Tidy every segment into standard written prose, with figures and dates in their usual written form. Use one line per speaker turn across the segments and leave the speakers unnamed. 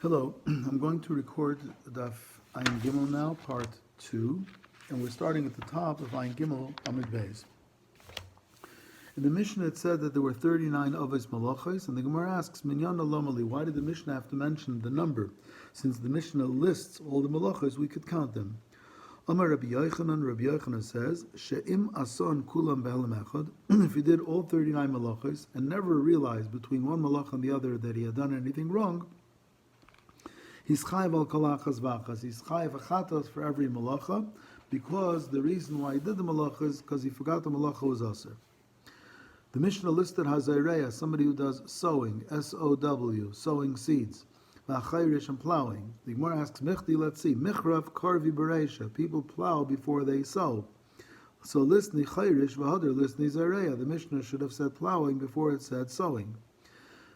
Hello, I'm going to record Daf Ayin Gimel now, part 2, and we're starting at the top of Ayin Gimel Amid Beis. In the Mishnah it said that there were 39 Avos Malachos, and the Gemara asks, Minyan Alomali, why did the Mishnah have to mention the number? Since the Mishnah lists all the Malachos, we could count them. Amar Rabbi Yochanan says, She'im ason kulam be'elam echad, if he did all 39 Malachos and never realized between one Malach and the other that he had done anything wrong, he's chayiv al kalachas v'achas. He's chayiv achatas for every malacha, because the reason why he did the malacha is because he forgot the malacha was aser. The Mishnah listed hazayreya, somebody who does sowing, S-O-W, sowing seeds, v'achayrish, and plowing. The Gemara asks, Michti, let's see, michrav karvi bereisha, people plow before they sow. So listni chayrish v'hader listni zayreya. The Mishnah should have said plowing before it said sowing.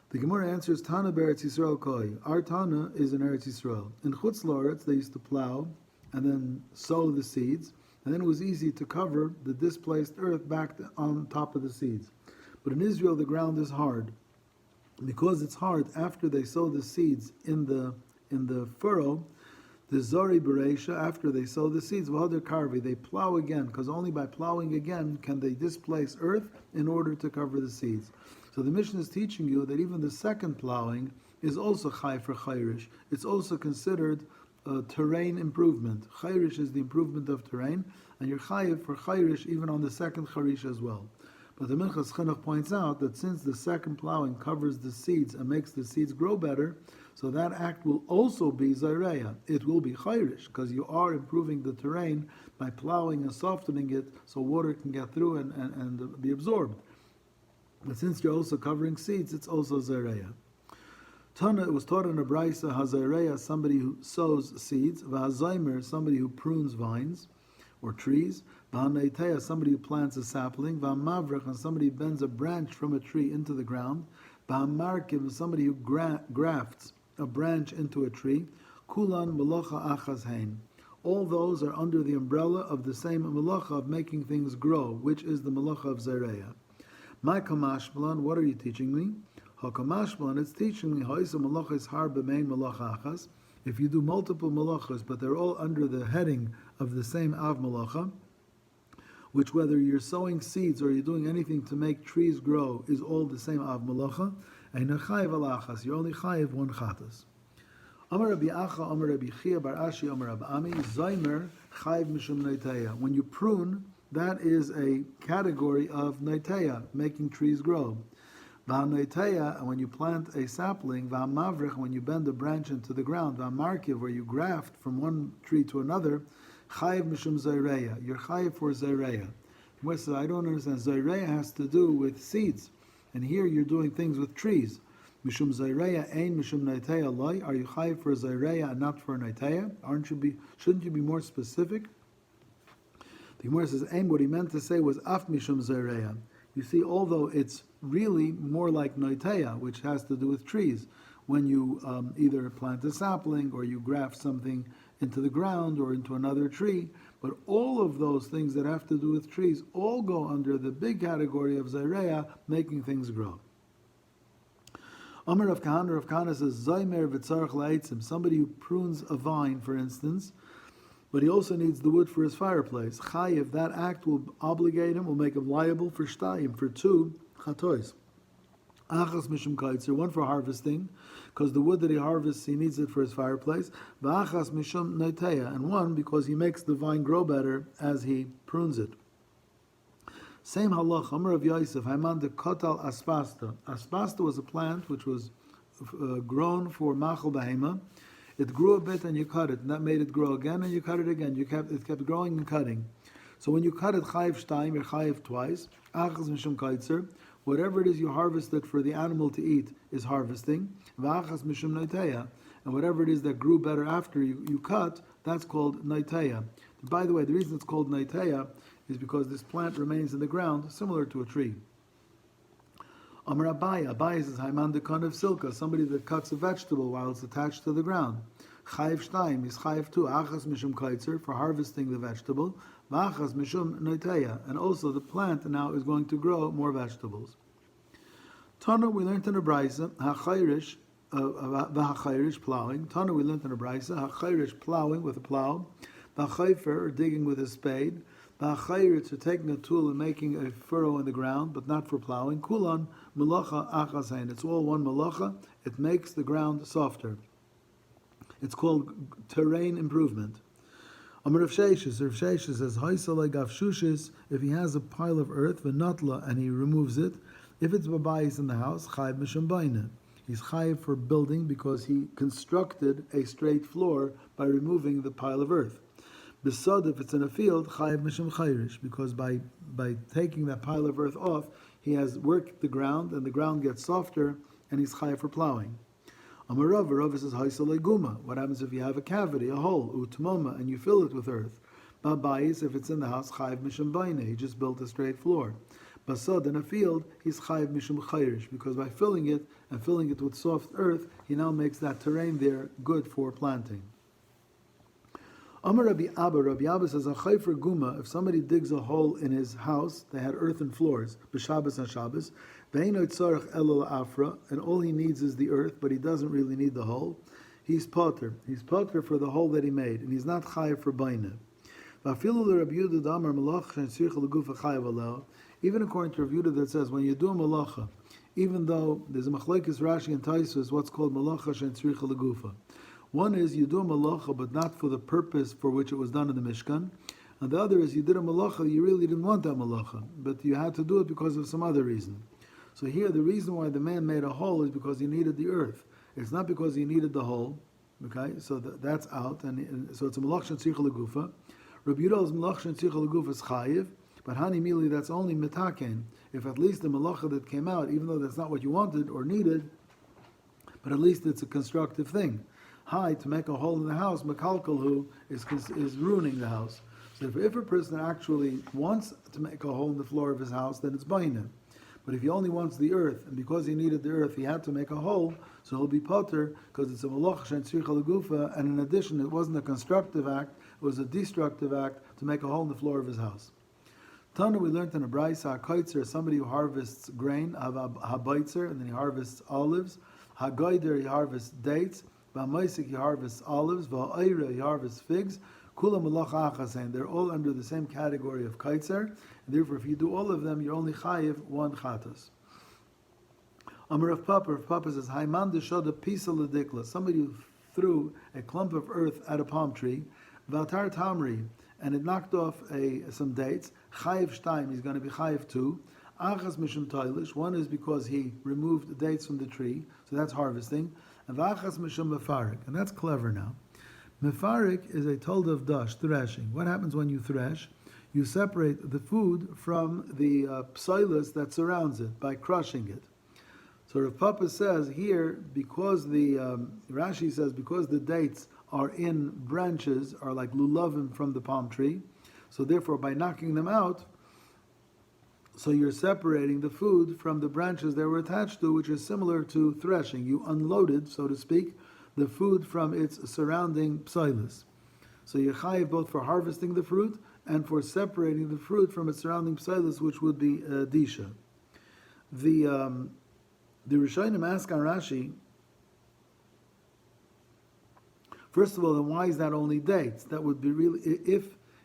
The Gemara answers, Tana be'Eretz Yisrael koi. Our Tana is in Eretz Yisrael. In Chutz La'aretz, they used to plow and then sow the seeds, and then it was easy to cover the displaced earth back on top of the seeds. But in Israel, the ground is hard. Because it's hard, after they sow the seeds in the furrow, the Zori Bereisha, after they sow the seeds, V'hader Karvi, they plow again, because only by plowing again can they displace earth in order to cover the seeds. So the Mishnah is teaching you that even the second plowing is also chai for chayrish. It's also considered terrain improvement. Chayrish is the improvement of terrain, and you're chayiv for chayrish even on the second charish as well. But the Minchas Chinuch points out that since the second plowing covers the seeds and makes the seeds grow better, so that act will also be zayreya. It will be chayrish, because you are improving the terrain by plowing and softening it so water can get through and be absorbed. But since you're also covering seeds, it's also zareya. Tana, it was taught in a brisa, hazareya, somebody who sows seeds, v'hazaimer, somebody who prunes vines or trees, v'haneitea, somebody who plants a sapling, v'hamavrech, and somebody who bends a branch from a tree into the ground, v'hamarkiv, somebody who grafts a branch into a tree, kulan melacha achas hein. All those are under the umbrella of the same melacha of making things grow, which is the melacha of zareya. My kamashmalan, what are you teaching me? Hakamashmalan, it's teaching me ha'isa malachas har b'mein malachachas. If you do multiple malachas, but they're all under the heading of the same av malacha, which whether you're sowing seeds or you're doing anything to make trees grow is all the same av malacha, and chayiv alachas, you're only chayiv one chatas. Amar Rabbi Acha, Amar Rabbi Chia, Bar Ashi, Amar Rabbi Ami, Zaymer chayiv mishum neiteya. When you prune, that is a category of neiteya, making trees grow. V'haneiteya, and when you plant a sapling, v'hamavrich, when you bend a branch into the ground, v'hamarkiv, where you graft from one tree to another, chayiv mishum zayreya, you're chayiv for zayreya. Where says, I don't understand, zayreya has to do with seeds, and here you're doing things with trees. Mishum zayreya, ein mishum neiteya loy, are you chayiv for zayreya and not for neiteya? Shouldn't you be more specific? The Gemara says, "Aim." What he meant to say was af mishum zareya. You see, although it's really more like noiteya, which has to do with trees, when you either plant a sapling or you graft something into the ground or into another tree, but all of those things that have to do with trees all go under the big category of zareya, making things grow. Amar of Kahana says, "Zaymer v'tzarich la'etzim." Somebody who prunes a vine, for instance, but he also needs the wood for his fireplace. Chayiv, that act will obligate him, will make him liable for shtayim, for two chatois. Achas mishum kaitzer, one for harvesting, because the wood that he harvests, he needs it for his fireplace. V'achas mishum neiteya, and one because he makes the vine grow better as he prunes it. Same halach, Amar of Yosef, Haiman de kotal aspasta. Aspasta was a plant which was grown for machal behema. It grew a bit and you cut it, and that made it grow again, and you cut it again. It kept growing and cutting. So when you cut it chayiv shtayim, you're chayiv twice. Achas mishum kaitzer, whatever it is you harvested for the animal to eat is harvesting. V'achas mishum neiteya, and whatever it is that grew better after you cut, that's called neiteya. By the way, the reason it's called neiteya is because this plant remains in the ground, similar to a tree. Amar Abaye says, Haiman de kon of silka, somebody that cuts a vegetable while it's attached to the ground. Chayiv shtayim is chayiv two, achas mishum kaitzer, for harvesting the vegetable, v'achas mishum neiteya, and also the plant now is going to grow more vegetables. Tana, we learned in a brisa, ha'chayrish v'hachayrish, plowing. Tana, we learned in a brisa, hachayrish, plowing with a plow, v'chayfer, or digging with a spade, v'chayrish, or taking a tool and making a furrow in the ground, but not for plowing. Kulan, malacha achasain. It's all one malacha. It makes the ground softer. It's called terrain improvement. Amar Rav Sheshes says, Haisalei gavshushis, if he has a pile of earth, v'natla, and he removes it, if it's babayis in the house, chayiv misham baina. He's chayiv for building because he constructed a straight floor by removing the pile of earth. Besod, if it's in a field, chayiv misham chayrish, because by taking that pile of earth off, he has worked the ground, and the ground gets softer, and he's chayiv for plowing. Amar Rav says, Haisalei guma. What happens if you have a cavity, a hole, utmoma, and you fill it with earth? Babayis, if it's in the house, chayiv misham baina. He just built a straight floor. Basad, in a field, he's chayiv mishum chayrish, because by filling it with soft earth, he now makes that terrain there good for planting. Amar Rabbi Abba says, a chayfer guma, if somebody digs a hole in his house, they had earthen floors, b'Shabbos and Shabbos, ve'eno tzarech elo afra, and all he needs is the earth, but he doesn't really need the hole, he's potter. He's potter for the hole that he made, and he's not chayiv for baina. Even according to Rav Yehuda that says, when you do a malacha, even though there's a machlekes Rashi and Taisus, what's called malacha shen tzricha legufa. One is you do a malacha, but not for the purpose for which it was done in the Mishkan. And the other is you did a malacha, you really didn't want that malacha, but you had to do it because of some other reason. So here, the reason why the man made a hole is because he needed the earth. It's not because he needed the hole. Okay, so that's out, and so it's a malacha shen tzricha legufa. Rabbi Yehuda's malacha shen tzricha legufa is chayiv. But hani mili, that's only mitaken. If at least the malacha that came out, even though that's not what you wanted or needed, but at least it's a constructive thing. Hi, to make a hole in the house, makalkalhu is ruining the house. So if a person actually wants to make a hole in the floor of his house, then it's baina. But if he only wants the earth, and because he needed the earth, he had to make a hole, so he'll be potter, because it's a malacha shen tzricha legufa, and in addition, it wasn't a constructive act, it was a destructive act to make a hole in the floor of his house. Tana, we learned in a brisa, kaitzer, somebody who harvests grain, habaitzer, and then he harvests olives. Hagoider, he harvests dates. V'amaisik, he harvests olives. V'a'ira, he harvests figs. Kula malacha achasein, they're all under the same category of kaitzer, and therefore if you do all of them, you're only chayiv one chatas. Amar Rav Papa says, Haiman deshoda pisa ledikla, somebody who threw a clump of earth at a palm tree, v'atar tamri, and it knocked off some dates. Chayiv shtaim, he's going to be chayiv 2. Achas mishum toilish, one is because he removed the dates from the tree, so that's harvesting. And v'achas mishum mefarik, and that's clever now. Mefarik is a tolda of dash, threshing. What happens when you thresh? You separate the food from the psilus that surrounds it by crushing it. So Rav Papa says here, because Rashi says, because the dates are in branches, are like lulavim from the palm tree, so therefore by knocking them out, so you're separating the food from the branches they were attached to, which is similar to threshing. You unloaded, so to speak, the food from its surrounding psilus. So you're chayiv both for harvesting the fruit and for separating the fruit from its surrounding psilus, which would be disha. The Rishonim ask on Rashi, first of all, then why is that only dates? That would be really,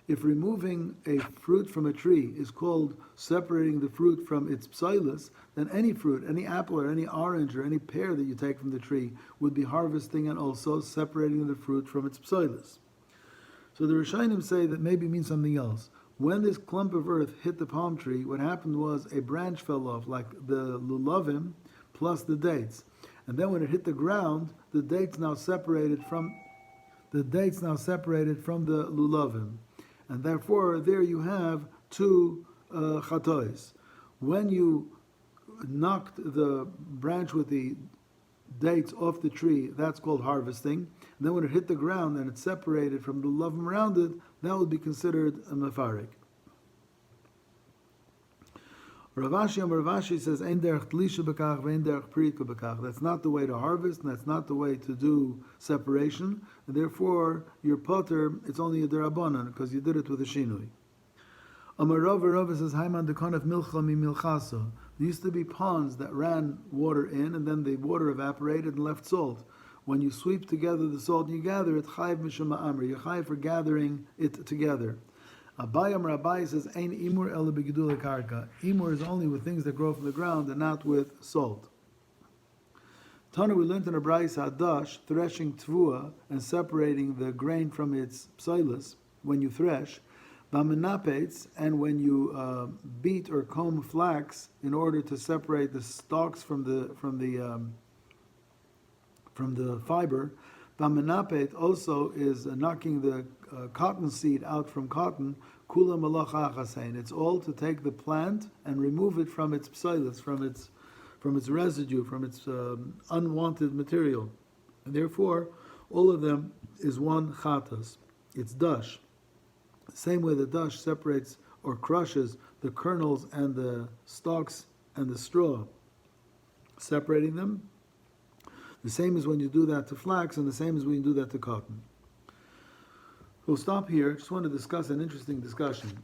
if removing a fruit from a tree is called separating the fruit from its psilus, then any fruit, any apple or any orange or any pear that you take from the tree would be harvesting and also separating the fruit from its psilus. So the Rishonim say that maybe means something else. When this clump of earth hit the palm tree, what happened was a branch fell off, like the lulavim plus the dates. And then when it hit the ground, the dates now separated from the lulavim. And therefore, there you have two chatois. When you knocked the branch with the dates off the tree, that's called harvesting. And then when it hit the ground and it separated from the lulavim around it, that would be considered a mefarik. Rav Ashi says, "Ein derech tlisha bekach, ve'ein derech prika bekach." That's not the way to harvest, and that's not the way to do separation. And therefore, your potter, it's only a derabanan because you did it with a shinui. Amar Rav says, "Haiman dekonef milcha mi milchaso." There used to be ponds that ran water in, and then the water evaporated and left salt. When you sweep together the salt and you gather it, chayiv mishum ma'amri. You're chayiv for gathering it together. Abai says, "Ein imur ela begidule karka." Imur is only with things that grow from the ground and not with salt. Tana, we learned in a brayso hadash, threshing tvua and separating the grain from its psoilus when you thresh. Bamenapates, and when you beat or comb flax in order to separate the stalks from the fiber. Bamenapate also is knocking the cotton seed out from cotton. Kula malacha achasein. It's all to take the plant and remove it from its psoilus, from its residue, from its unwanted material. And therefore, all of them is one chatas. It's dash. Same way the dash separates or crushes the kernels and the stalks and the straw, separating them. The same as when you do that to flax, and the same as when you do that to cotton. We'll stop here. Just want to discuss an interesting discussion.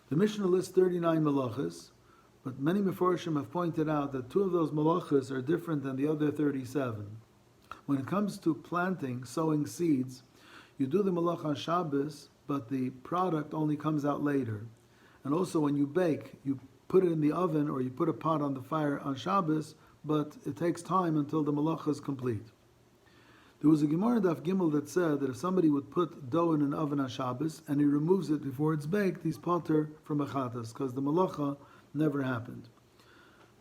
The Mishnah lists 39 malachas, but many Meforshim have pointed out that 2 of those malachas are different than the other 37. When it comes to planting, sowing seeds, you do the malach on Shabbos, but the product only comes out later. And also when you bake, you put it in the oven or you put a pot on the fire on Shabbos, but it takes time until the malacha is complete. There was a Gemara Daf Gimel that said that if somebody would put dough in an oven on Shabbos and he removes it before it's baked, he's potter from a chatas, because the malacha never happened.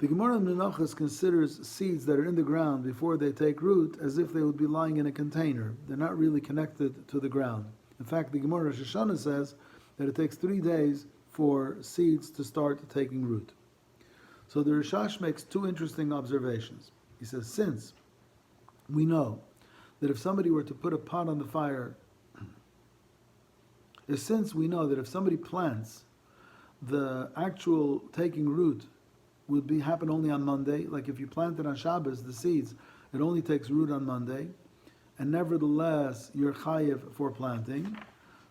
The Gemara in Menachos considers seeds that are in the ground before they take root as if they would be lying in a container. They're not really connected to the ground. In fact, the Gemara Rosh Hashanah says that it takes 3 days for seeds to start taking root. So the Rishash makes 2 interesting observations. He says, since we know that if somebody were to put a pot on the fire, since we know that if somebody plants, the actual taking root would happen only on Monday. Like if you plant it on Shabbos, the seeds, it only takes root on Monday, and nevertheless you're chayiv for planting.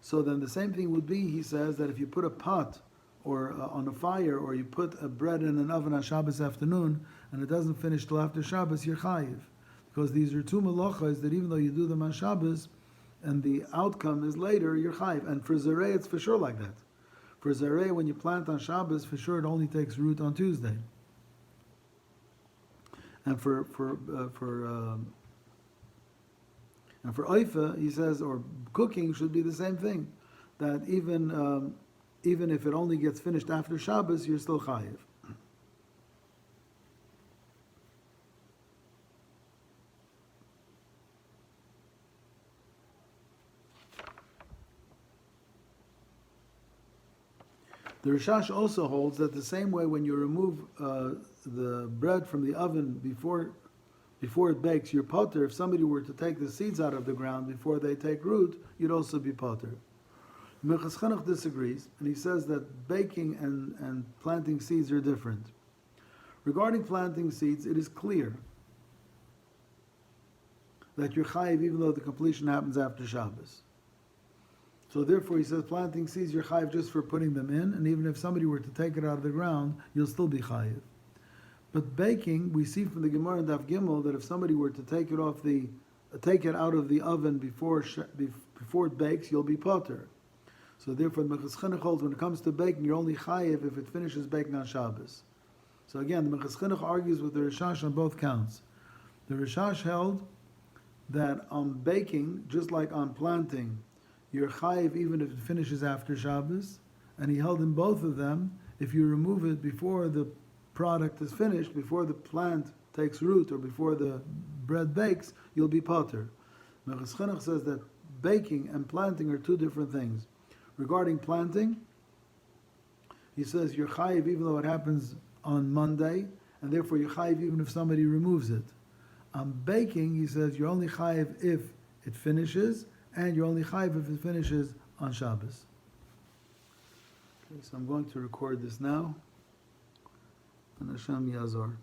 So then the same thing would be, he says, that if you put a pot or on a fire, or you put a bread in an oven on Shabbos afternoon, and it doesn't finish till after Shabbos, you're chayiv. Because these are 2 malachas that even though you do them on Shabbos, and the outcome is later, you're chayiv. And for Zareh, it's for sure like that. For Zareh, when you plant on Shabbos, for sure it only takes root on Tuesday. And for Oifa, he says, or cooking should be the same thing. That even if it only gets finished after Shabbos, you're still chayiv. The Rishash also holds that the same way when you remove the bread from the oven before it bakes, you're potter. If somebody were to take the seeds out of the ground before they take root, you'd also be potter. Minchas Chinuch disagrees, and he says that baking and planting seeds are different. Regarding planting seeds, it is clear that you're chayiv even though the completion happens after Shabbos. So therefore, he says, planting seeds, you're chayiv just for putting them in, and even if somebody were to take it out of the ground, you'll still be chayiv. But baking, we see from the Gemara in Daf Gimel that if somebody were to take it out of the oven before it bakes, you'll be potter. So therefore, the Minchas Chinuch holds when it comes to baking, you're only chayiv if it finishes baking on Shabbos. So again, the Minchas Chinuch argues with the Rishash on both counts. The Rishash held that on baking, just like on planting, you're chayiv even if it finishes after Shabbos, and he held in both of them, if you remove it before the product is finished, before the plant takes root, or before the bread bakes, you'll be potter. Minchas Chinuch says that baking and planting are 2 different things. Regarding planting, he says you're chayiv even though it happens on Monday, and therefore you're chayiv even if somebody removes it. On baking, he says you're only chayiv if it finishes, and you're only chayiv if it finishes on Shabbos. Okay, so I'm going to record this now. And Hashem Yazor.